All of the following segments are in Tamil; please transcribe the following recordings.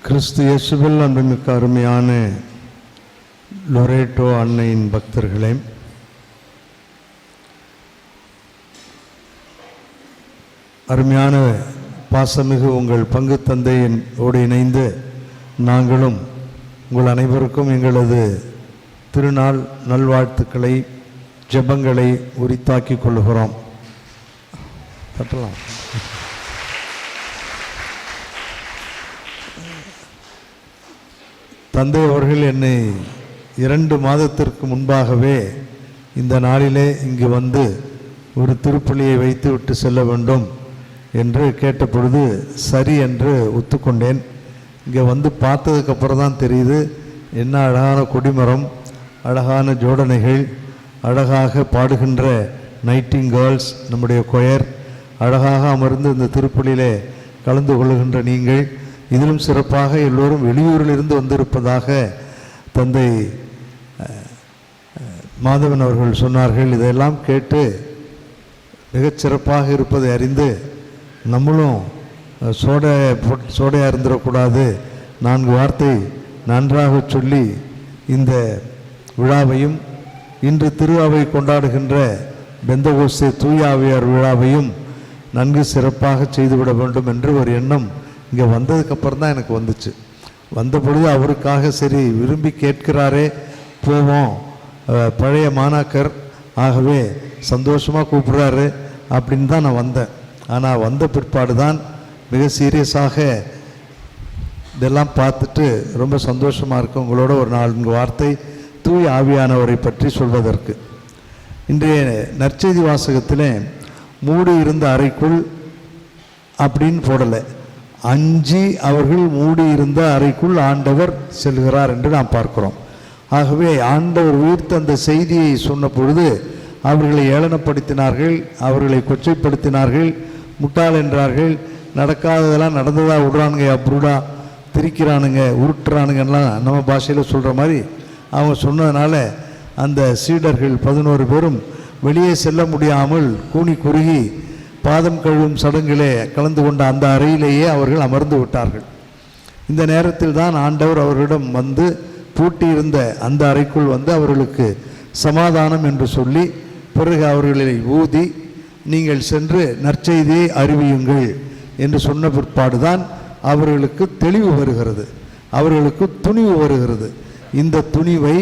கிறிஸ்து இயேசுவில் அன்புமிக்க அருமையான லொரேட்டோ அன்னையின் பக்தர்களே, அருமையான பாசமிகு உங்கள் பங்கு தந்தையோடு இணைந்து நாங்களும் உங்கள் அனைவருக்கும் எங்களது திருநாள் நல்வாழ்த்துக்களை ஜெபங்களை உரித்தாக்கிக் கொள்கிறோம். தட்டலாம். தந்தை அவர்கள் என்னை 2 மாதத்திற்கு முன்பாகவே இந்த நாளிலே இங்கு வந்து ஒரு திருப்பலியை வைத்து விட்டு செல்ல வேண்டும் என்று கேட்ட பொழுது சரி என்று ஒத்துக்கொண்டேன். இங்கே வந்து பார்த்ததுக்கப்புறம் தான் தெரியுது என்ன அழகான கொடிமரம், அழகான ஜோடனைகள், அழகாக பாடுகின்ற நைட்டிங்கேர்ள்ஸ், நம்முடைய கொயர், அழகாக அமர்ந்து இந்த திருப்பலியிலே கலந்து கொள்கின்ற நீங்கள், இதிலும் சிறப்பாக எல்லோரும் வெளியூரிலிருந்து வந்திருப்பதாக தந்தை மாதவன் அவர்கள் சொன்னார்கள். இதையெல்லாம் கேட்டு மிகச் சிறப்பாக இருப்பதை அறிந்து நம்மளும் சோடையாக இருந்துடக்கூடாது, 4 வார்த்தை நன்றாக சொல்லி இந்த விழாவையும் இன்று திரு அவை கொண்டாடுகின்ற பெந்தகோஸ்தே தூய ஆவியார் விழாவையும் நன்கு சிறப்பாக செய்துவிட வேண்டும் என்று ஒரு எண்ணம் இங்கே வந்ததுக்கப்புறம் தான் எனக்கு வந்துச்சு. வந்த பொழுது அவருக்காக சரி விரும்பி கேட்கிறாரே போவோம், பழைய மாணாக்கர் ஆகவே சந்தோஷமாக கூப்பிட்றாரு அப்படின்னு தான் நான் வந்தேன். ஆனால் வந்த பிற்பாடு தான் மிக சீரியஸாக இதெல்லாம் பார்த்துட்டு ரொம்ப சந்தோஷமாக இருக்கும் உங்களோட ஒரு 4 வார்த்தை தூய ஆவியானவரை பற்றி சொல்வதற்கு. இன்றைய நற்செய்தி வாசகத்தில் மூடி இருந்த அறைக்குள் அப்படின்னு போடலை, அஞ்சி அவர்கள் மூடியிருந்த அறைக்குள் ஆண்டவர் செல்கிறார் என்று நாம் பார்க்கிறோம். ஆகவே ஆண்டவர் உயிர்த்த அந்த செய்தியை சொன்ன பொழுது அவர்களை ஏளனப்படுத்தினார்கள், அவர்களை கொச்சைப்படுத்தினார்கள், முட்டாள் என்றார்கள், நடக்காததெல்லாம் நடந்ததா விடுறானுங்க, அப்ரூடா திரிக்கிறானுங்க, உருட்டுறானுங்கலாம் நம்ம பாஷையில் சொல்கிற மாதிரி அவங்க சொன்னதுனால அந்த சீடர்கள் 11 பேரும் வெளியே செல்ல முடியாமல் கூனி குறுகி பாதம் கழுவும் சடங்கிலே கலந்து கொண்ட அந்த அறையிலேயே அவர்கள் அமர்ந்து விட்டார்கள். இந்த நேரத்தில் தான் ஆண்டவர் அவர்களிடம் வந்து பூட்டியிருந்த அந்த அறைக்குள் வந்து அவர்களுக்கு சமாதானம் என்று சொல்லி பிறகு அவர்களை ஊதி நீங்கள் சென்று நற்செய்தியை அறிவியுங்கள் என்று சொன்ன பிற்பாடுதான் அவர்களுக்கு தெளிவு வருகிறது, அவர்களுக்கு துணிவு வருகிறது. இந்த துணிவை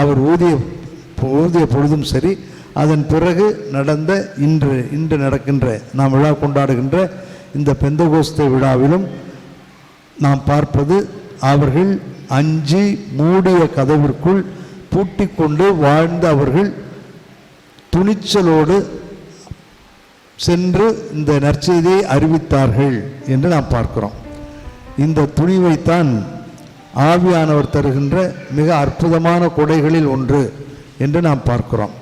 அவர் ஊதிய பொழுதும் சரி, அதன் பிறகு நடந்த இன்று நடக்கின்ற நாம் விழா கொண்டாடுகின்ற இந்த பெந்தகோஸ்தே விழாவிலும் நாம் பார்ப்பது அவர்கள் அஞ்சி மூடிய கதவிற்குள் பூட்டி கொண்டு வாழ்ந்த அவர்கள் துணிச்சலோடு சென்று இந்த நற்செய்தியை அறிவித்தார்கள் என்று நாம் பார்க்கிறோம். இந்த துணிவைத்தான் ஆவியானவர் தருகின்ற மிக அற்புதமான கொடைகளில் ஒன்று என்று நாம் பார்க்கிறோம்.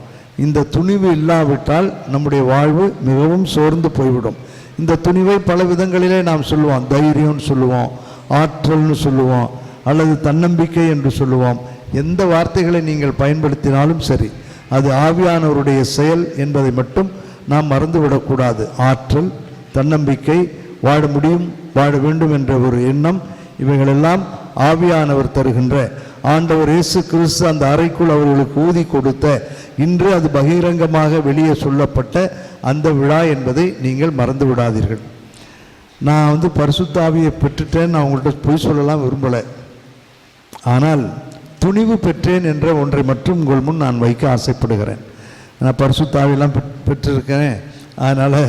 இந்த துணிவு இல்லாவிட்டால் நம்முடைய வாழ்வு மிகவும் சோர்ந்து போய்விடும். இந்த துணிவை பல விதங்களிலே நாம் சொல்லுவோம், தைரியம்னு சொல்லுவோம், ஆற்றல்னு சொல்லுவோம், அல்லது தன்னம்பிக்கை என்று சொல்லுவோம். எந்த வார்த்தைகளை நீங்கள் பயன்படுத்தினாலும் சரி, அது ஆவியானவருடைய செயல் என்பதை மட்டும் நாம் மறந்துவிடக்கூடாது. ஆற்றல், தன்னம்பிக்கை, வாழ முடியும், வாழ வேண்டும் என்ற ஒரு எண்ணம், இவைகளெல்லாம் ஆவியானவர் தருகின்ற ஆண்டவர் இயேசு கிறிஸ்து அந்த அறைக்குள் அவர்களுக்கு ஊதி கொடுத்த, இன்று அது பகிரங்கமாக வெளியே சொல்லப்பட்ட அந்த விழா என்பதை நீங்கள் மறந்து விடாதீர்கள். நான் பரிசுத்த ஆவியை பெற்றுட்டேன், நான் உங்கள்கிட்ட பொய் சொல்லலாம் விரும்பலை. ஆனால் துணிவு பெற்றேன் என்ற ஒன்றை மட்டும் உங்கள் முன் நான் வைக்க ஆசைப்படுகிறேன். நான் பரிசுத்த ஆவியெல்லாம் பெற்றிருக்கேன், அதனால்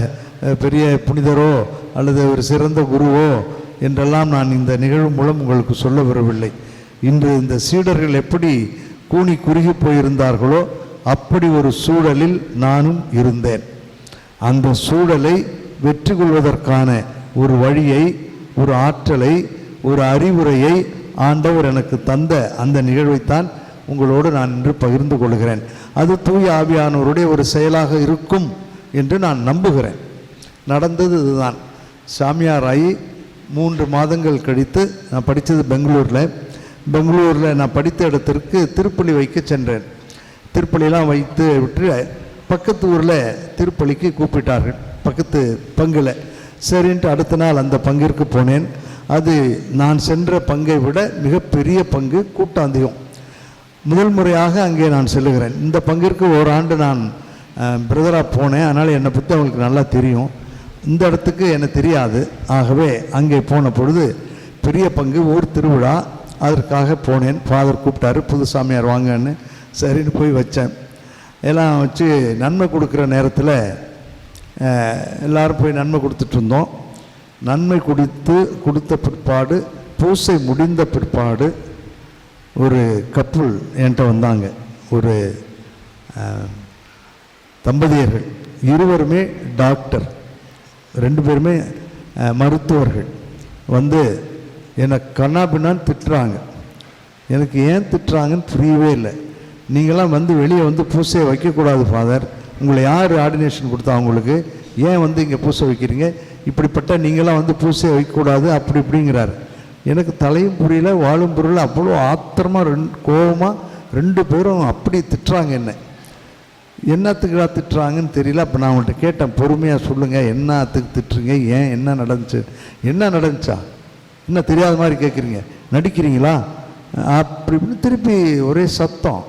பெரிய புனிதரோ அல்லது ஒரு சிறந்த குருவோ என்றெல்லாம் நான் இந்த நிகழ்வு மூலம் உங்களுக்கு சொல்ல வரவில்லை. இன்று இந்த சீடர்கள் எப்படி கூனி குறுகி போயிருந்தார்களோ அப்படி ஒரு சூழலில் நானும் இருந்தேன். அந்த சூழலை வெற்றி கொள்வதற்கான ஒரு வழியை, ஒரு ஆற்றலை, ஒரு அறிவுரையை ஆண்டவர் எனக்கு தந்த அந்த நிகழ்வைத்தான் உங்களோடு நான் இன்று பகிர்ந்து கொள்கிறேன். அது தூய ஆவியானவருடைய ஒரு செயலாக இருக்கும் என்று நான் நம்புகிறேன். நடந்தது இதுதான். சாமியாராகி 3 மாதங்கள் கழித்து நான் படித்தது பெங்களூரில் நான் படித்த இடத்திற்கு திருப்பலி வைக்க சென்றேன். திருப்பலிலாம் வைத்து விட்டு பக்கத்து ஊரில் திருப்பலிக்கு கூப்பிட்டார்கள், பக்கத்து பங்கில். சரின்ட்டு அடுத்த நாள் அந்த பங்கிற்கு போனேன். அது நான் சென்ற பங்கை விட மிகப்பெரிய பங்கு, கூட்டம் அதிகம். முதல் முறையாக அங்கே நான் செல்லுகிறேன். இந்த பங்கிற்கு ஓராண்டு நான் பிரதராக போனேன். அதனால் என்னை பற்றி அவங்களுக்கு நல்லா தெரியும். இந்த இடத்துக்கு எனக்கு தெரியாது. ஆகவே அங்கே போன பொழுது பெரிய பங்கு, ஊர் திருவிழா, அதற்காக போனேன். ஃபாதர் கூப்பிட்டாரு, புது சாமியார் வாங்கன்னு. சரின்னு போய் வச்சேன். எல்லாம் வச்சு நன்மை கொடுக்குற நேரத்தில் எல்லோரும் போய் நன்மை கொடுத்துட்டு இருந்தோம். நன்மை கொடுத்த பிற்பாடு, பூசை முடிந்த பிற்பாடு ஒரு கப்புள் என்கிட்ட வந்தாங்க. ஒரு தம்பதியர்கள், இருவருமே டாக்டர், 2 பேருமே மருத்துவர்கள். வந்து என்னை கண்ணாபின்னான்னு திட்டுறாங்க. எனக்கு ஏன் திட்டுறாங்கன்னு புரியவே இல்லை. நீங்களாம் வந்து வெளியே வந்து பூசையை வைக்கக்கூடாது ஃபாதர், உங்களை யார் ஆர்டினேஷன் கொடுத்தா உங்களுக்கு, ஏன் வந்து இங்கே பூசை வைக்கிறீங்க, இப்படிப்பட்ட நீங்களாம் வந்து பூசையை வைக்கக்கூடாது அப்படி இப்படிங்கிறார். எனக்கு தலையும் புரியல, வாழும் புரியல. அவ்வளோ ஆத்திரமாக கோபமாக 2 பேரும் அப்படி திட்டுறாங்க. என்னத்துக்குடா திட்டுறாங்கன்னு தெரியல. அப்போ நான் அவங்கள்ட்ட கேட்டேன், பொறுமையாக சொல்லுங்கள், என்னத்துக்கு திட்டுறீங்க, ஏன், என்ன நடந்துச்சா, என்ன தெரியாத மாதிரி கேட்குறீங்க, நடிக்கிறீங்களா, அப்படி இப்படின்னு திருப்பி ஒரே சத்தம்.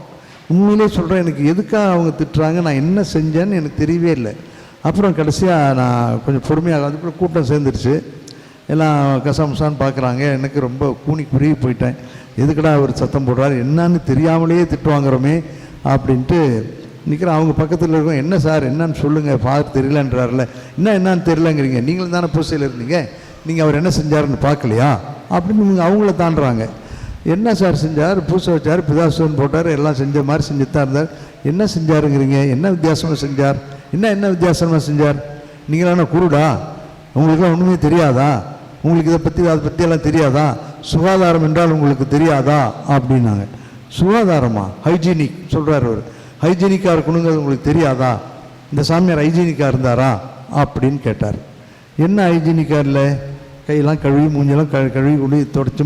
உண்மையிலே சொல்கிறேன், எனக்கு எதுக்காக அவங்க திட்டுறாங்க, நான் என்ன செஞ்சேன்னு எனக்கு தெரியவே இல்லை. அப்புறம் கடைசியாக நான் கொஞ்சம் பொறுமையாக அதுக்குள்ளே கூட்டம் சேர்ந்துருச்சு. எல்லாம் கசம்சான்னு பார்க்குறாங்க. எனக்கு ரொம்ப கூனி குறுகி போயிட்டேன். எதுக்கடா அவர் சத்தம் போடுறாரு, என்னன்னு தெரியாமலேயே திட்டுவாங்கிறோமே அப்படின்ட்டு நிற்கிறேன். அவங்க பக்கத்தில் இருக்கும், என்ன சார் என்னன்னு சொல்லுங்கள், ஃபாதர் தெரியலன்றார்ல, என்னன்னு தெரியலங்கிறீங்க, நீங்களும் தானே பூசையில் இருந்தீங்க, நீங்கள் அவர் என்ன செஞ்சாருன்னு பார்க்கலையா அப்படின்னு நீங்கள் அவங்கள தாண்டுறாங்க. என்ன சார் செஞ்சார், பூசை வச்சார், பிதாசுவன் போட்டார், எல்லாம் செஞ்ச மாதிரி செஞ்சுத்தான் இருந்தார், என்ன செஞ்சாருங்கிறீங்க, என்ன வித்தியாசமாக செஞ்சார், என்ன வித்தியாசமாக செஞ்சார், நீங்களான குருடா, உங்களுக்குலாம் ஒன்றுமே தெரியாதா, உங்களுக்கு அதை பற்றியெல்லாம் தெரியாதா, சுகாதாரம் என்றால் உங்களுக்கு தெரியாதா அப்படின்னாங்க. சுகாதாரமா, ஹைஜீனிக் சொல்கிறார் அவர், ஹைஜீனிக்காக இருக்கணுங்கிறது உங்களுக்கு தெரியாதா, இந்த சாமியார் ஹைஜீனிக்காக இருந்தாரா அப்படின்னு கேட்டார். என்ன ஹைஜீனிக்காக இல்லை, கையெல்லாம் கழுவி மூஞ்செல்லாம் கழுவி கொண்டு தொடச்சி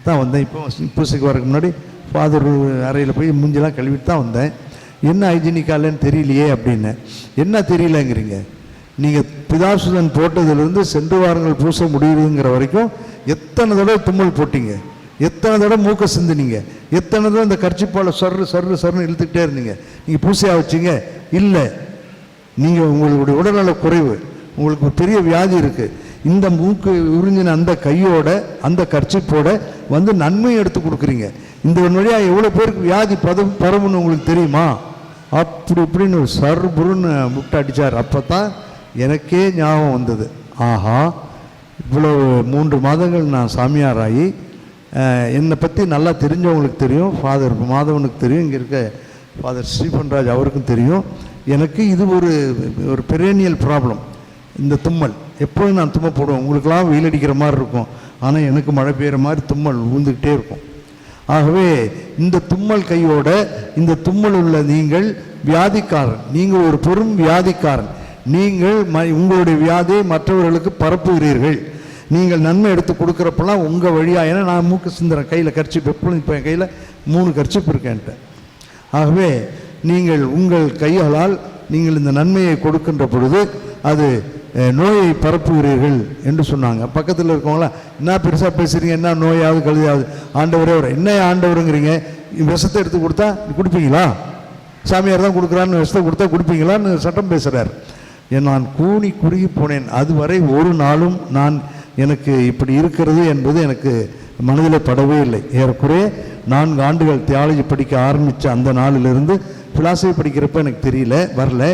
தான் வந்தேன். இப்போ பூசைக்கு வரக்கு முன்னாடி ஃபாதர் அறையில் போய் மூஞ்செல்லாம் கழுவிட்டு தான் வந்தேன். என்ன ஹைஜீனிக்காக இல்லைன்னு தெரியலையே அப்படின்னு. என்ன தெரியலங்கிறீங்க, நீங்கள் பிதாசுதன் போட்டதுலேருந்து சென்று வாரங்கள் பூசை முடியுதுங்கிற வரைக்கும் எத்தனை தடவை தும்மல் போட்டீங்க, எத்தனை தடவை மூக்க சிந்தினீங்க, எத்தனை தடவை இந்த கர்ச்சிப்பால் சர்ன்னு இழுத்துக்கிட்டே இருந்தீங்க, நீங்கள் பூசையாக வச்சிங்க இல்லை. நீங்கள் உங்களுடைய உடல்நல குறைவு, உங்களுக்கு பெரிய வியாதி இருக்குது, இந்த மூக்கு உறிஞ்சின அந்த கையோட அந்த கர்ச்சிப்போட வந்து நன்மையை எடுத்து கொடுக்குறீங்க, இந்த வழியாக எவ்வளோ பேருக்கு வியாதி பரவுன்னு உங்களுக்கு தெரியுமா, அப்படி இப்படின்னு சர்புருன்னு முட்டை அடித்தார். அப்போ தான் எனக்கே ஞாபகம் வந்தது, ஆஹா இவ்வளோ 3 மாதங்கள் நான் சாமியாராகி என்னை பற்றி நல்லா தெரிஞ்சவங்களுக்கு தெரியும், ஃபாதர் மாதவனுக்கு தெரியும், இங்கே இருக்க ஃபாதர் ஸ்ரீபன்ராஜ் அவருக்கும் தெரியும். எனக்கு இது ஒரு பெரேனியல் ப்ராப்ளம். இந்த தும்மல் எப்போதும் நான் தும்மல் போடுவேன், உங்களுக்கெல்லாம் வெயில் அடிக்கிற மாதிரி இருக்கும், ஆனால் எனக்கு மழை பெய்கிற மாதிரி தும்மல் விழுந்துக்கிட்டே இருக்கும். ஆகவே இந்த தும்மல் கையோட இந்த தும்மல் உள்ள நீங்கள் வியாதிக்காரன், நீங்கள் ஒரு பெரும் வியாதிக்காரன், நீங்கள் உங்களுடைய வியாதியை மற்றவர்களுக்கு பரப்புகிறீர்கள். நீங்கள் நன்மை எடுத்து கொடுக்குறப்பெல்லாம் உங்கள் வழியாக, ஏன்னா நான் மூக்கு சிந்துறேன், கையில் கர்ச்சிப்பு எப்பொழுதும், இப்போ என் கையில் 3 கர்ச்சிப்பு இருக்கேன்ட்டு. ஆகவே நீங்கள் உங்கள் கைகளால் நீங்கள் இந்த நன்மையை கொடுக்கின்ற பொழுது அது நோயை பரப்புகிறீர்கள் என்று சொன்னாங்க. பக்கத்தில் இருக்கவங்களா, என்ன பெருசாக பேசுகிறீங்க, என்ன நோயாவது கழுதியாவது, ஆண்டவரே என்ன ஆண்டவருங்கிறீங்க, விஷத்தை எடுத்து கொடுத்தா குடிப்பீங்களா, சாமியார் தான் கொடுக்குறான்னு விஷத்தை கொடுத்தா குடிப்பீங்களான்னு சட்டம் பேசுகிறார். நான் கூனி குறுகி போனேன். அதுவரை ஒரு நாளும் எனக்கு இப்படி இருக்கிறது என்பது எனக்கு மனதில் படவே இல்லை. ஏறக்குறைய 4 ஆண்டுகள் தியாலஜி படிக்க ஆரம்பித்த அந்த நாளிலிருந்து பிலாசபி படிக்கிறப்ப எனக்கு வரல.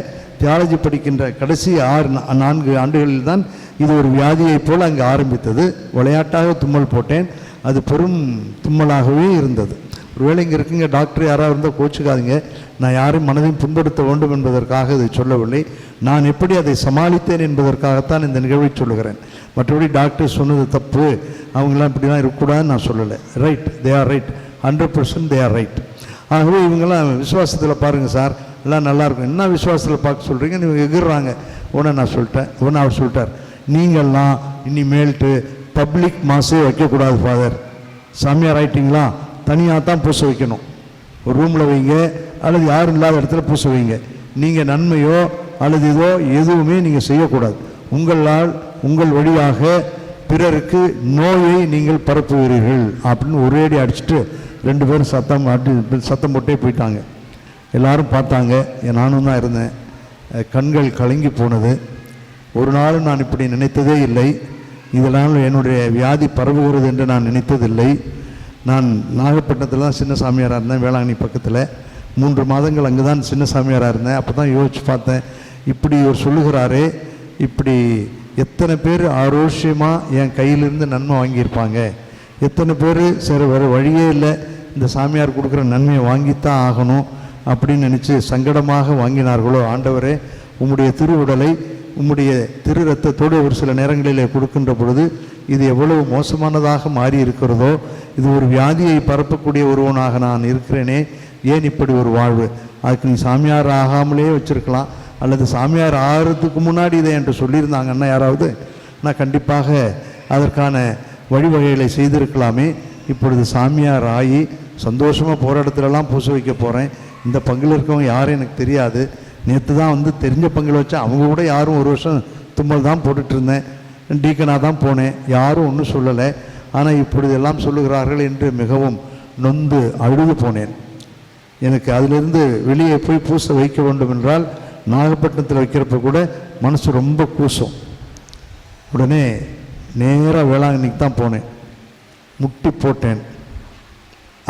தியாலஜி படிக்கின்ற கடைசி 4 ஆண்டுகளில் தான் இது ஒரு வியாதியைப் போல் அங்கே ஆரம்பித்தது. விளையாட்டாக தும்மல் போட்டேன், அது பெரும் தும்மலாகவே இருந்தது. ஒருவேளை இங்கே இருக்குங்க டாக்டர் யாராவது இருந்தால் கோச்சுக்காதீங்க, நான் யாரும் மனதையும் புண்படுத்த வேண்டும் என்பதற்காக இதை சொல்லவில்லை. நான் எப்படி அதை சமாளித்தேன் என்பதற்காகத்தான் இந்த நிகழ்வை சொல்லுகிறேன். மற்றபடி டாக்டர் சொன்னது தப்பு, அவங்களாம் இப்படிலாம் இருக்கக்கூடாதுன்னு நான் சொல்லலை. Right, they are right, 100% they are right. ஆகவே இவங்கெல்லாம் விசுவாசத்தில் பாருங்கள் சார், எல்லாம் நல்லாயிருக்கும், என்ன விசுவாசத்தில் பார்க்க சொல்கிறீங்க, நீங்கள் எகிர்றாங்க. நான் சொல்லிட்டேன், அவர் சொல்லிட்டார், நீங்கள்லாம் இனிமேல்ட்டு பப்ளிக் மாஸே வைக்கக்கூடாது ஃபாதர், சாமியார் ஆயிட்டிங்களா, தனியாக தான் பூசை வைக்கணும், ஒரு ரூமில் வைங்க அல்லது யாரும் இல்லாத இடத்துல பூசை வைங்க. நீங்கள் நன்மையோ அல்லது இதோ எதுவுமே நீங்கள் செய்யக்கூடாது. உங்களால் உங்கள் வழியாக பிறருக்கு நோயை நீங்கள் பரப்புகிறீர்கள் அப்படின்னு ஒரேடி அடிச்சுட்டு 2 பேரும் சத்தம் போட்டே போயிட்டாங்க. எல்லாரும் பார்த்தாங்க. நானும் தான் இருந்தேன். கண்கள் கலங்கி போனது. ஒரு நாளும் நான் இப்படி நினைத்ததே இல்லை. இதனால் என்னுடைய வியாதி பரவுகிறது என்று நான் நினைத்ததில்லை. நான் நாகப்பட்டினத்தில் தான் சின்ன சாமியாராக இருந்தேன், வேளாங்கண்ணி பக்கத்தில். 3 மாதங்கள் அங்கே தான் சின்ன சாமியாராக இருந்தேன். அப்போ தான் யோசித்து பார்த்தேன், இப்படி ஒரு சொல்லுகிறாரே, இப்படி எத்தனை பேர் ஆரோக்கியமாக என் கையிலிருந்து நன்மை வாங்கியிருப்பாங்க, எத்தனை பேர் சரி வேறு வழியே இல்லை, இந்த சாமியார் கொடுக்குற நன்மையை வாங்கித்தான் ஆகணும் அப்படின்னு நினச்சி சங்கடமாக வாங்கினார்களோ. ஆண்டவரே, உம்முடைய திருவுடலை உம்முடைய திரு ரத்தத்தோடு ஒரு சில நேரங்களிலே கொடுக்கின்ற பொழுது இது எவ்வளவு மோசமானதாக மாறி இருக்கிறதோ, இது ஒரு வியாதியை பரப்பக்கூடிய ஒருவனாக நான் இருக்கிறேனே, ஏன் இப்படி ஒரு வாழ்வு? அதுக்கு நீ சாமியார் ஆகாமலே வச்சுருக்கலாம், அல்லது சாமியார் ஆகிறதுக்கு முன்னாடி இதை என்று சொல்லியிருந்தாங்கன்னா யாராவது, நான் கண்டிப்பாக அதற்கான வழிவகைகளை செய்திருக்கலாமே. இப்பொழுது சாமியார் ஆகி சந்தோஷமாக போகிற இடத்துலலாம் பூச வைக்க போகிறேன். இந்த பங்கில் இருக்கவங்க யாரும் எனக்கு தெரியாது. நேற்று தான் தெரிஞ்ச பங்கில் வச்சா அவங்க கூட யாரும் 1 வருஷம் தும்மல் தான் போட்டுட்டு இருந்தேன், டீக்கனாக தான் போனேன், யாரும் ஒன்றும் சொல்லலை. ஆனால் இப்பொழுது எல்லாம் சொல்லுகிறார்கள் என்று மிகவும் நொந்து அழுது போனேன். எனக்கு அதிலிருந்து வெளியே போய் பூச வைக்க வேண்டும் என்றால் நாகப்பட்டினத்தில் வைக்கிறப்ப கூட மனசு ரொம்ப கூசும். உடனே நேராக வேளாங்கண்ணிக்கு தான் போனேன். முட்டி போட்டேன்,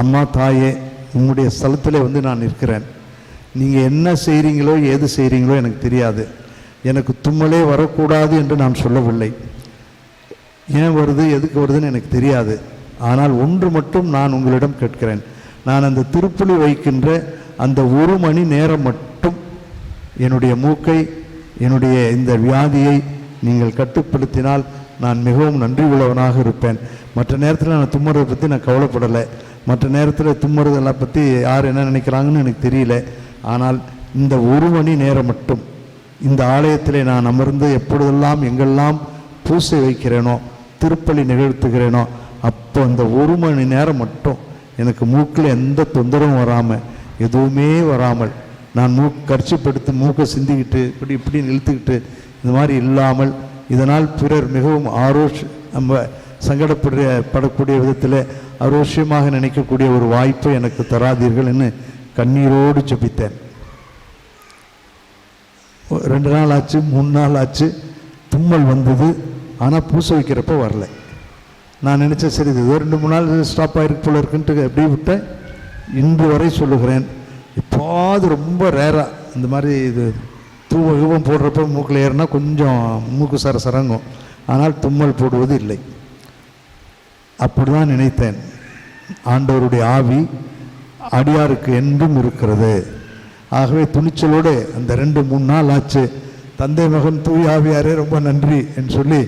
அம்மா தாயே, உங்களுடைய ஸ்தலத்தில் நான் இருக்கிறேன். நீங்கள் என்ன செய்கிறீங்களோ ஏது செய்கிறீங்களோ எனக்கு தெரியாது. எனக்கு தும்மலே வரக்கூடாது என்று நான் சொல்லவில்லை. ஏன் வருது எதுக்கு வருதுன்னு எனக்கு தெரியாது. ஆனால் ஒன்று மட்டும் நான் உங்களிடம் கேட்கிறேன். நான் அந்த திருப்புளி வைக்கின்ற அந்த 1 மணி நேரம் மட்டும் என்னுடைய மூக்கை, என்னுடைய இந்த வியாதியை நீங்கள் கட்டுப்படுத்தினால் நான் மிகவும் நன்றி உள்ளவனாக இருப்பேன். மற்ற நேரத்தில் நான் தும்முறதை பற்றி நான் கவலைப்படலை. மற்ற நேரத்தில் தும்முறதெல்லாம் பற்றி யார் என்ன நினைக்கிறாங்கன்னு எனக்கு தெரியல. ஆனால் இந்த 1 மணி நேரம் மட்டும் இந்த ஆலயத்தில் நான் அமர்ந்து எப்பொழுதெல்லாம் எங்கெல்லாம் பூசை வைக்கிறேனோ, திருப்பலி நிகழ்த்துகிறேனோ, அப்போ அந்த 1 மணி நேரம் மட்டும் எனக்கு மூக்கில் எந்த தொந்தரவும் வராமல், எதுவுமே வராமல், நான் கர்ச்சிப்படுத்தி மூக்கை சிந்திக்கிட்டு இப்படி இழுத்துக்கிட்டு இந்த மாதிரி இல்லாமல், இதனால் பிறர் மிகவும் நம்ம சங்கடப்படக்கூடிய விதத்தில் ஆரோக்கியமாக நினைக்கக்கூடிய ஒரு வாய்ப்பை எனக்கு தராதீர்கள் என்று கண்ணீரோடு ஜெபித்தேன். 2 நாள் ஆச்சு, 3 நாள் ஆச்சு, தும்மல் வந்தது. ஆனால் பூச வைக்கிறப்ப வரல. நான் நினச்சேன், சரி இது 2-3 நாள் ஸ்டாப் ஆகிருக்கு போல இருக்குன்ட்டு எப்படி விட்டேன். இன்று வரை சொல்லுகிறேன், எப்போது ரொம்ப ரேராக இந்த மாதிரி இது யூபம் போடுறப்ப மூக்கில் ஏறினா கொஞ்சம் மூக்கு சரங்கும், ஆனால் தும்மல் போடுவது இல்லை. அப்படி தான் நினைத்தேன். ஆண்டவருடைய ஆவி அடியாருக்கு என்றும் இருக்கிறது. ஆகவே துணிச்சலோடு அந்த 2-3 நாள் ஆச்சு. தந்தை மகன் தூய் ஆவியாரே ரொம்ப நன்றி என்று சொல்லி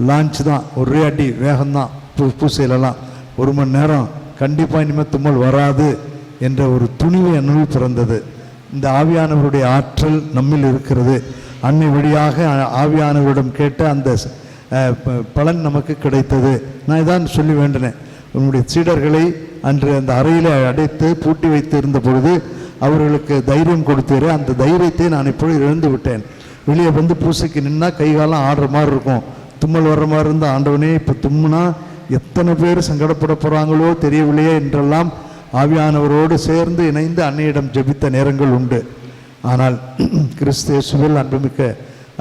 லான்ச் தான், ஒரே அடி வேகம்தான். பூசையிலலாம் 1 மணி நேரம் கண்டிப்பாக இனிமேல் தும்மல் வராது என்ற ஒரு துணிவு என்னுள் பிறந்தது. இந்த ஆவியானவருடைய ஆற்றல் நம்மில் இருக்கிறது. அன்னை வழியாக ஆவியானவரிடம் கேட்ட அந்த பலன் நமக்கு கிடைத்தது. நான் இதான் சொல்லி வேண்டினேன். உன்னுடைய சீடர்களை அன்று அந்த அறையில் அடைத்து பூட்டி வைத்து இருந்த பொழுது அவர்களுக்கு தைரியம் கொடுத்தீரே, அந்த தைரியத்தை நான் இப்பொழுது இழந்து விட்டேன். வெளியே வந்து பூசைக்கு நின்னா கைகாலம் ஆடுற மாதிரி இருக்கும், தும்மல் வர்ற மாதிரி இருந்தால், ஆண்டவனே இப்போ தும்முனா எத்தனை பேர் சங்கடப்பட போகிறாங்களோ தெரியவில்லையே என்றெல்லாம் ஆவியானவரோடு சேர்ந்து இணைந்து அன்னையிடம் ஜெபித்த நேரங்கள் உண்டு. ஆனால் கிறிஸ்து இயேசுவில் அன்புமிக்க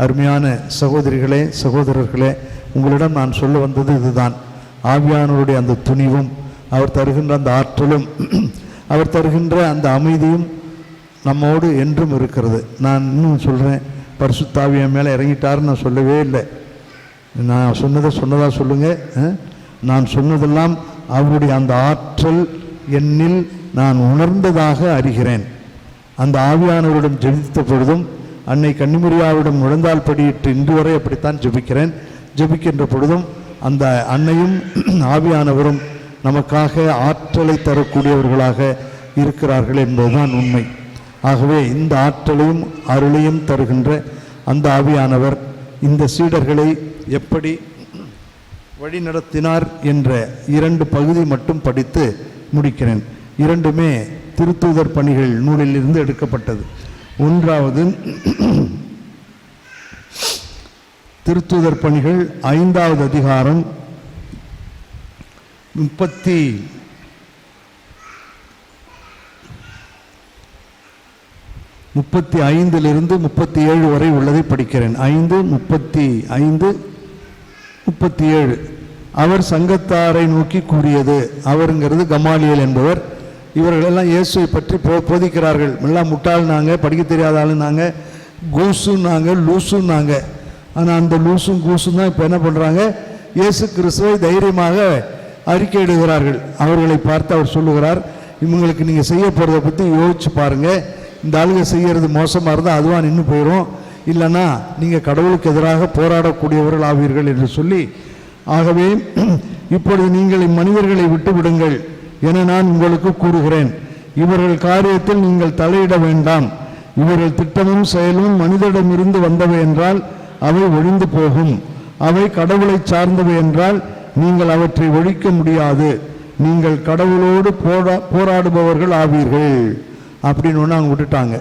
அருமையான சகோதரிகளே சகோதரர்களே, உங்களிடம் நான் சொல்ல வந்தது இதுதான். ஆவியானவருடைய அந்த துணிவும், அவர் தருகின்ற அந்த ஆற்றலும், அவர் தருகின்ற அந்த அமைதியும் நம்மோடு என்றும் இருக்கிறது. நான் இன்னும் சொல்கிறேன், பரிசுத்த ஆவியின் மேலே இறங்கிட்டாருன்னு நான் சொல்லவே இல்லை. நான் சொன்னதாக சொல்லுங்கள். நான் சொன்னதெல்லாம் அவருடைய அந்த ஆற்றல் என்னில் நான் உணர்ந்ததாக அறிகிறேன். அந்த ஆவியானவரிடம் ஜெபித்த பொழுதும், அன்னை கன்னிமரியாவிடம் முழந்தால் படியிட்டு இன்று வரை அப்படித்தான் ஜெபிக்கிறேன். ஜெபிக்கின்ற பொழுதும் அந்த அன்னையும் ஆவியானவரும் நமக்காக ஆற்றலை தரக்கூடியவர்களாக இருக்கிறார்கள் என்பதுதான் உண்மை. ஆகவே இந்த ஆற்றலையும் அருளையும் தருகின்ற அந்த ஆவியானவர் இந்த சீடர்களை எப்படி வழிநடத்தினார் என்ற 2 பகுதி மட்டும் படித்து முடிக்கிறேன். 2மே திருத்தூதர் பணிகள் நூலிலிருந்து எடுக்கப்பட்டது. ஒன்றாவது திருத்தூதர் பணிகள் 5வது அதிகாரம் 35 37 வரை உள்ளதை படிக்கிறேன். 5:35-37. அவர் சங்கத்தாரை நோக்கி கூறியது. அவருங்கிறது கமாலியல் என்பவர். இவர்களெல்லாம் இயேசுவை பற்றி போதிக்கிறார்கள். எல்லாம் முட்டாள்னாங்க, படிக்க தெரியாத ஆளுனாங்க, கூசுன்னாங்க, லூசுன்னாங்க. ஆனால் அந்த லூசும் கூசும் தான் இப்போ என்ன பண்ணுறாங்க? இயேசு கிறிஸ்துவை தைரியமாக அறிக்கையிடுகிறார்கள். அவர்களை பார்த்து அவர் சொல்லுகிறார், இவங்களுக்கு நீங்கள் செய்ய போகிறத பற்றி யோசிச்சு பாருங்கள். இந்த ஆளுங்க செய்கிறது மோசமாக இருந்தால் அதுவாக நின்று போயிடும், இல்லைன்னா நீங்கள் கடவுளுக்கு எதிராக போராடக்கூடியவர்கள் ஆவீர்கள் என்று சொல்லி, ஆகவே இப்பொழுது நீங்கள் இம்மனிதர்களை விட்டு விடுங்கள் என நான் உங்களுக்கு கூறுகிறேன். இவர்கள் காரியத்தில் நீங்கள் தலையிட வேண்டாம். இவர்கள் திட்டமும் செயலும் மனிதரிடமிருந்து வந்தவை என்றால் அவை ஒழிந்து போகும். அவை கடவுளை சார்ந்தவை என்றால் நீங்கள் அவற்றை ஒழிக்க முடியாது. நீங்கள் கடவுளோடு போராடுபவர்கள் ஆவீர்கள் அப்படின்னு ஒன்று அவங்க விட்டுட்டாங்க.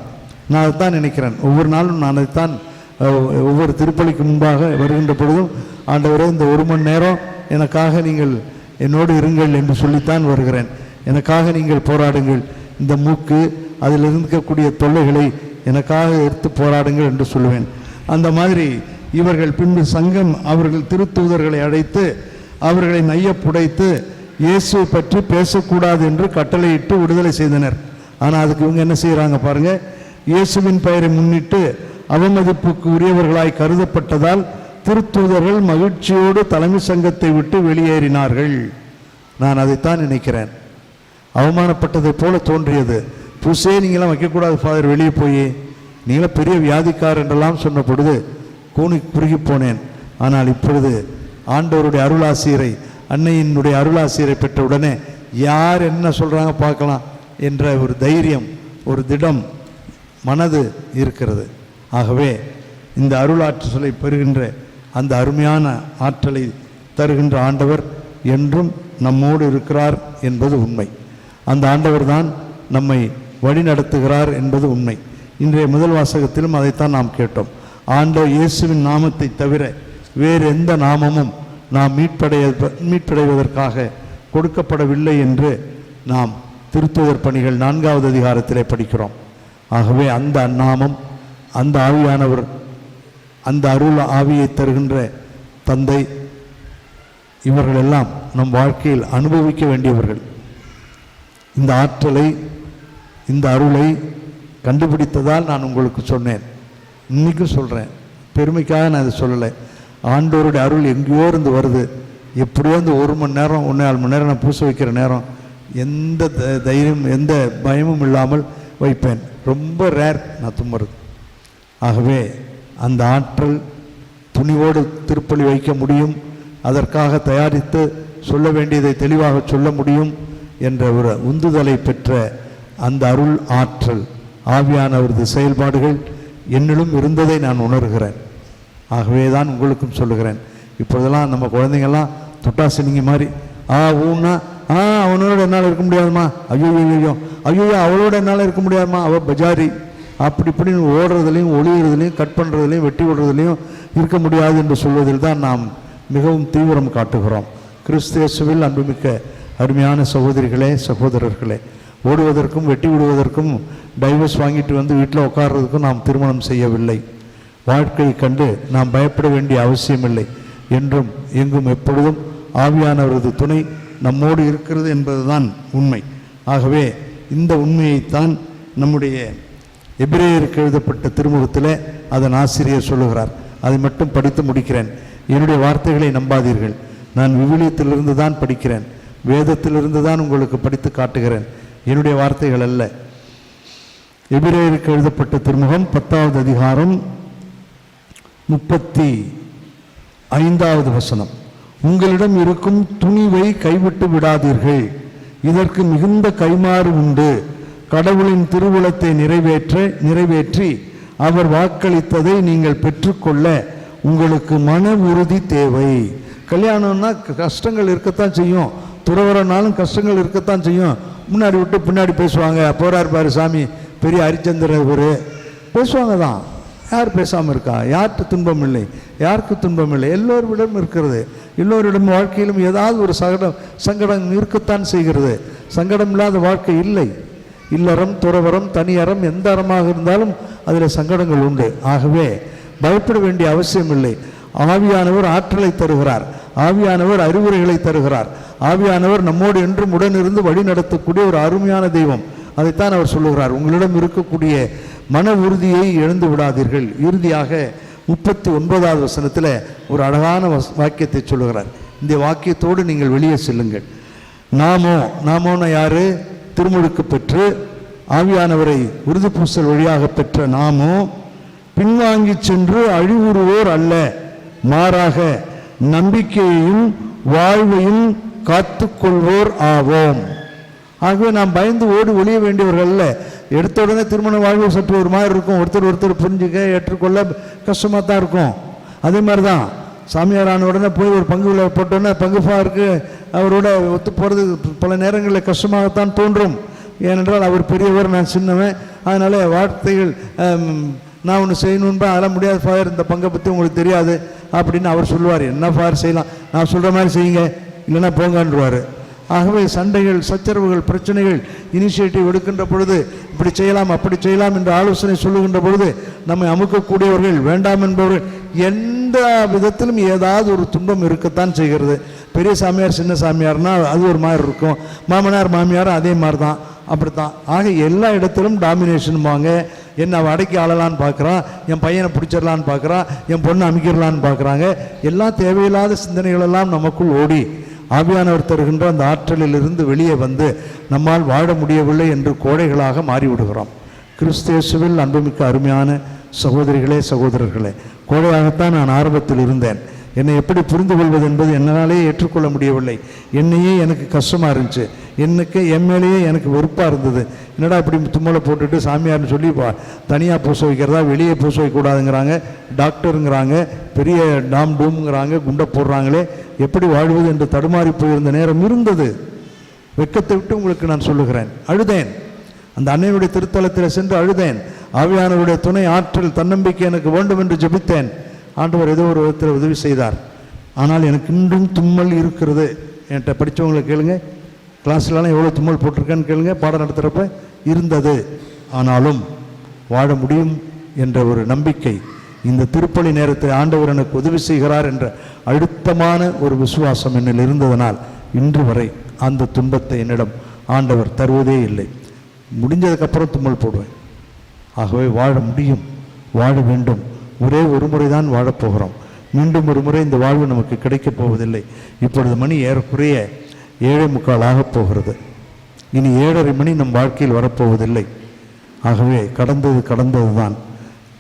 நான் அதைத்தான் நினைக்கிறேன். ஒவ்வொரு நாளும் நான் அதைத்தான் ஒவ்வொரு திருப்பலிக்கு முன்பாக வருகின்ற பொழுதும், ஆண்டவரே இந்த 1 மணி நேரம் எனக்காக நீங்கள் என்னோடு இருங்கள் என்று சொல்லித்தான் வருகிறேன். எனக்காக நீங்கள் போராடுங்கள். இந்த மூக்கு அதில் இருக்கக்கூடிய தொல்லைகளை எனக்காக எடுத்து போராடுங்கள் என்று சொல்லுவேன். அந்த மாதிரி இவர்கள் பின்பு சங்கம் அவர்கள் திருத்தூதர்களை அழைத்து அவர்களை நையப்புடைத்து இயேசுவை பற்றி பேசக்கூடாது என்று கட்டளையிட்டு விடுதலை செய்தனர். ஆனால் அதுக்கு இவங்க என்ன செய்கிறாங்க பாருங்க. இயேசுவின் பெயரை முன்னிட்டு அவமதிப்புக்கு உரியவர்களாய் கருதப்பட்டதால் திருத்தூதர்கள் மகிழ்ச்சியோடு தலைமை சங்கத்தை விட்டு வெளியேறினார்கள். நான் அதைத்தான் நினைக்கிறேன். அவமானப்பட்டதை போல தோன்றியது. புதுசே நீங்களாம் வைக்கக்கூடாது ஃபாதர், வெளியே போய் நீங்களாம் பெரிய வியாதிக்கார் என்றெல்லாம் சொன்ன பொழுது கூனி குறுகி போனேன். ஆனால் இப்பொழுது ஆண்டவருடைய அருளாசிரியரை, அன்னையினுடைய அருளாசிரியரை பெற்ற உடனே யார் என்ன சொல்கிறாங்க பார்க்கலாம் என்ற ஒரு தைரியம், ஒரு திடம் மனது இருக்கிறது. ஆகவே இந்த அருளாற்றலை பெறுகின்ற அந்த அருமையான ஆற்றலை தருகின்ற ஆண்டவர் என்றும் நம்மோடு இருக்கிறார் என்பது உண்மை. அந்த ஆண்டவர் தான் நம்மை வழி நடத்துகிறார் என்பது உண்மை. இன்றைய முதல் வாசகத்திலும் அதைத்தான் நாம் கேட்டோம். ஆண்டவர் இயேசுவின் நாமத்தை தவிர வேறு எந்த நாமமும் நாம் மீட்படைவதற்காக கொடுக்கப்படவில்லை என்று நாம் திருத்தூதர் பணிகள் 4வது அதிகாரத்திலே படிக்கிறோம். ஆகவே அந்த நாமம், அந்த ஆவியானவர், அந்த அருள் ஆவியை தருகின்ற தந்தை, இவர்களெல்லாம் நம் வாழ்க்கையில் அனுபவிக்க வேண்டியவர்கள். இந்த ஆற்றலை, இந்த அருளை கண்டுபிடித்ததால் நான் உங்களுக்கு சொன்னேன். இன்றைக்கும் சொல்கிறேன், பெருமைக்காக நான் இதை சொல்லலை. ஆண்டவருடைய அருள் எங்கேயோ இருந்து வருது. எப்படியோ இந்த 1 மணி நேரம் 1.25 மணி நேரம் நான் பூச வைக்கிற நேரம் எந்த தைரியம் எந்த பயமும் இல்லாமல் வைப்பேன். ரொம்ப ரேர் நான் தும்முறது. ஆகவே அந்த ஆற்றல் துணிவோடு திருப்பலி வைக்க முடியும், அதற்காக தயாரித்து சொல்ல வேண்டியதை தெளிவாக சொல்ல முடியும் என்ற ஒரு உந்துதலை பெற்ற அந்த அருள் ஆற்றல், ஆவியானவரது செயல்பாடுகள் என்னிலும் இருந்ததை நான் உணர்கிறேன். ஆகவே தான் உங்களுக்கும் சொல்லுகிறேன். இப்பொழுதெல்லாம் நம்ம குழந்தைங்கள்லாம் தொட்டாசினிங்க மாதிரி ஊன்னா அவனோட என்னால் இருக்க முடியாதுமா, ஐயோ ஐயோ ஐயோ அவளோட என்னால் இருக்க முடியாதுமா, அவள் பஜாரி, அப்படி இப்படின்னு ஓடுறதுலையும் ஒளிகிறதுலையும் கட் பண்ணுறதுலையும் வெட்டி விடுறதுலையும் இருக்க முடியாது என்று சொல்வதில் தான் நாம் மிகவும் தீவிரம் காட்டுகிறோம். கிறிஸ்தேசுவில் அன்புமிக்க அருமையான சகோதரிகளே, சகோதரர்களே, ஓடுவதற்கும் வெட்டி விடுவதற்கும் டைவர்ஸ் வாங்கிட்டு வந்து வீட்டில் உட்கார்றதுக்கும் நாம் திருமணம் செய்யவில்லை. வாழ்க்கையை கண்டு நாம் பயப்பட வேண்டிய அவசியமில்லை. என்றும் எங்கும் எப்பொழுதும் ஆவியானவரது துணை நம்மோடு இருக்கிறது என்பதுதான் உண்மை. ஆகவே இந்த உண்மையைத்தான் நம்முடைய எபிரேயருக்கு எழுதப்பட்ட திருமுகத்தில் அதன் ஆசிரியர் சொல்லுகிறார். அதை மட்டும் படித்து முடிக்கிறேன். என்னுடைய வார்த்தைகளை நம்பாதீர்கள். நான் விவிலியத்திலிருந்து தான் படிக்கிறேன், வேதத்திலிருந்து தான் உங்களுக்கு படித்து காட்டுகிறேன். என்னுடைய வார்த்தைகள் அல்ல. எபிரேயருக்கு எழுதப்பட்ட திருமுகம் 10வது அதிகாரம் 35வது வசனம். உங்களிடம் இருக்கும் துணிவை கைவிட்டு விடாதீர்கள், இதற்கு மிகுந்த கைமாறு உண்டு. கடவுளின் திருவுளத்தை நிறைவேற்றி அவர் வாக்களித்ததை நீங்கள் பெற்றுக்கொள்ள உங்களுக்கு மன உறுதி தேவை. கல்யாணம்னா கஷ்டங்கள் இருக்கத்தான் செய்யும், துறவரனாலும் கஷ்டங்கள் இருக்கத்தான் செய்யும். முன்னாடி விட்டு பின்னாடி பேசுவாங்க, போறார் பாரு சாமி பெரிய ஹரிச்சந்திர ஒரு பேசுவாங்க தான். யார் பேசாமல் இருக்கா? யாருக்கு துன்பம் இல்லை? யாருக்கு துன்பம் இல்லை? எல்லோரிடம் இருக்கிறது. எல்லோரிடம் வாழ்க்கையிலும் ஏதாவது ஒரு சங்கடம் இருக்கத்தான் செய்கிறது. சங்கடம் இல்லாத வாழ்க்கை இல்லை. இல்லறம், துறவரம், தனியறம், எந்த அறமாக இருந்தாலும் அதில் சங்கடங்கள் உண்டு. ஆகவே பயப்பட வேண்டிய அவசியம் இல்லை. ஆவியானவர் ஆற்றலை தருகிறார். ஆவியானவர் அறிவுரைகளை தருகிறார். ஆவியானவர் நம்மோடு என்றும் உடனிருந்து வழி நடத்தக்கூடிய ஒரு அருமையான தெய்வம். அதைத்தான் அவர் சொல்லுகிறார். உங்களிடம் இருக்கக்கூடிய மன உறுதியை இழந்து விடாதீர்கள். இறுதியாக 39வது வசனத்தில் ஒரு அழகான வாக்கியத்தை சொல்லுகிறார். இந்த வாக்கியத்தோடு நீங்கள் வெளியே செல்லுங்கள். நாமோன யாரு? திருமுழுக்கு பெற்று ஆவியானவரை உறுதி பூசல் வழியாக பெற்ற நாமோ பின்வாங்கி சென்று அழிவுறுவோர் அல்ல, மாறாக நம்பிக்கையையும் வாழ்வையும் காத்து கொள்வோர் ஆவோம். ஆகவே நாம் பயந்து ஓடி ஒழிய வேண்டியவர்கள் அல்ல. எடுத்த உடனே திருமண வாழ்வு சற்று ஒரு மாதிரி இருக்கும். ஒருத்தர் புரிஞ்சுக்க ஏற்றுக்கொள்ள கஷ்டமாக தான் இருக்கும். அதே மாதிரி தான் சாமியார் ஆன உடனே போய் ஒரு பங்குல போட்டோன்னே பங்குஃபாருக்கு அவரோட ஒத்து போகிறது பல நேரங்களில் கஷ்டமாகத்தான் தோன்றும். ஏனென்றால் அவர் பெரியவர், நான் சின்னவன். அதனால் வார்த்தைகள் நான் ஒன்று செய்யணுன்பா, அதெல்லாம் முடியாது ஃபாதர், இந்த பங்கை பற்றி உங்களுக்கு தெரியாது அப்படின்னு அவர் சொல்லுவார். என்ன ஃபாதர் செய்யலாம், நான் சொல்கிற மாதிரி செய்யுங்க, இல்லைன்னா போங்கன்றுவார். ஆகவே சண்டைகள், சச்சரவுகள், பிரச்சனைகள் இனிஷியேட்டிவ் எடுக்கின்ற பொழுது இப்படி செய்யலாம் அப்படி செய்யலாம் என்று ஆலோசனை சொல்லுகின்ற பொழுது நம்மை அமுக்கக்கூடியவர்கள், வேண்டாம் என்பவர்கள், எந்த விதத்திலும் ஏதாவது ஒரு துன்பம் இருக்கத்தான் செய்கிறது. பெரிய சாமியார் சின்ன சாமியார்னா அது ஒரு மாதிரி இருக்கும். மாமனார் மாமியார் அதே மாதிரி தான், அப்படித்தான். ஆக எல்லா இடத்திலும் டாமினேஷன் வாங்க. என்னை அவன் அடக்கி ஆளலான்னு பார்க்குறான், என் பையனை பிடிச்சிடலான்னு பார்க்குறான், என் பொண்ணை அமைக்கிறலான்னு பார்க்குறாங்க. எல்லாம் தேவையில்லாத சிந்தனைகளெல்லாம் நமக்குள் ஓடி ஆவியானவர் தருகின்ற அந்த ஆற்றலிலிருந்து வெளியே வந்து நம்மால் வாழ முடியவில்லை என்று கோடைகளாக மாறிவிடுகிறோம். கிறிஸ்தேசுவில் அன்புமிக்க அருமையான சகோதரிகளே, சகோதரர்களே, கோடையாகத்தான் நான் ஆரம்பத்தில் இருந்தேன். என்னை எப்படி புரிந்து கொள்வது என்பது என்னாலே ஏற்றுக்கொள்ள முடியவில்லை. என்னையே எனக்கு கஷ்டமாக இருந்துச்சு. என் மேலேயே எனக்கு வெறுப்பாக இருந்தது. என்னடா இப்படி தும்மலை போட்டுட்டு சாமியார்னு சொல்லி தனியாக பூச வைக்கிறதா, வெளியே பூச வைக்கக்கூடாதுங்கிறாங்க, டாக்டருங்கிறாங்க, பெரிய டூம்ங்கிறாங்க, குண்டை போடுறாங்களே, எப்படி வாழ்வது என்று தடுமாறி போயிருந்த நேரம் இருந்தது. வெட்கத்தை விட்டு உங்களுக்கு நான் சொல்லுகிறேன், அழுதேன். அந்த அன்னையுடைய திருத்தலத்தில் சென்று அழுதேன். ஆவியானவருடைய துணை, ஆற்றல், தன்னம்பிக்கை எனக்கு வேண்டும் என்று ஜெபித்தேன். ஆண்டவர் ஏதோ ஒரு விதத்தில் உதவி செய்தார். ஆனால் எனக்கு இன்றும் தும்மல் இருக்கிறது. என்கிட்ட படித்தவங்களை கேளுங்க, கிளாஸ்லாம் எவ்வளோ தும்மல் போட்டிருக்கேன்னு கேளுங்க, பாடம் நடத்துகிறப்ப இருந்தது. ஆனாலும் வாழ முடியும் என்ற ஒரு நம்பிக்கை, இந்த திருப்பலி நேரத்தில் ஆண்டவர் எனக்கு உதவி செய்கிறார் என்ற அழுத்தமான ஒரு விசுவாசம் என்னில் இருந்ததனால் இன்று வரை அந்த துன்பத்தை என்னிடம் ஆண்டவர் தருவதே இல்லை. முடிஞ்சதுக்கப்புறம் தும்மல் போடுவேன். ஆகவே வாழ முடியும், வாழ வேண்டும். ஒரே ஒரு முறை தான் வாழப்போகிறோம். மீண்டும் ஒரு முறை இந்த வாழ்வு நமக்கு கிடைக்கப் போவதில்லை. இப்பொழுது மணி ஏறக்குறைய 7:45 ஆகப் போகிறது. இனி 7:30 மணி நம் வாழ்க்கையில் வரப்போவதில்லை. ஆகவே கடந்தது தான்.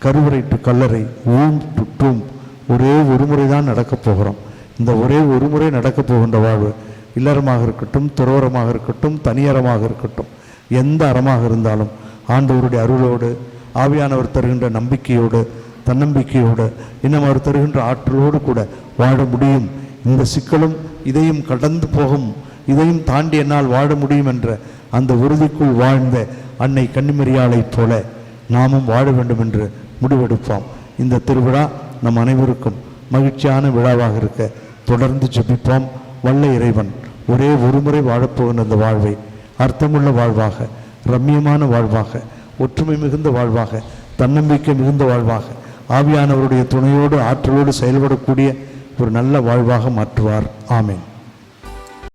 கருவறை டு கல்லறை, ஊம் டு டூம், ஒரே ஒரு முறை தான் நடக்கப் போகிறோம். இந்த ஒரே ஒரு முறை நடக்கப் போகின்ற வாழ்வு இல்லறமாக இருக்கட்டும், துறவரமாக இருக்கட்டும், தனியறமாக இருக்கட்டும், எந்த அறமாக இருந்தாலும் ஆண்டவருடைய அருளோடு, ஆவியானவர் தருகின்ற நம்பிக்கையோடு, தன்னம்பிக்கையோடு, இன்னும் அவர் தருகின்ற ஆற்றலோடு கூட வாழ முடியும். இந்த சிக்கலும் இதையும் கடந்து போகும், இதையும் தாண்டி என்னால் வாழ முடியும் என்ற அந்த உறுதிக்குள் வாழ்ந்த அன்னை கன்னிமரியாளைப் போல நாமும் வாழ வேண்டும் என்று முடிவெடுப்போம். இந்த திருவிழா நம் அனைவருக்கும் மகிழ்ச்சியான விழாவாக இருக்க தொடர்ந்து ஜெபிப்போம். வல்ல இறைவன் ஒரே ஒரு முறை வாழப்போகின்ற அந்த வாழ்வை அர்த்தமுள்ள வாழ்வாக, ரம்மியமான வாழ்வாக, ஒற்றுமை மிகுந்த வாழ்வாக, தன்னம்பிக்கை மிகுந்த வாழ்வாக, ஆவியானவருடைய துணையோடு ஆற்றலோடு செயல்படக்கூடிய ஒரு நல்ல வாழ்வாக மாற்றுவார். ஆமேன்.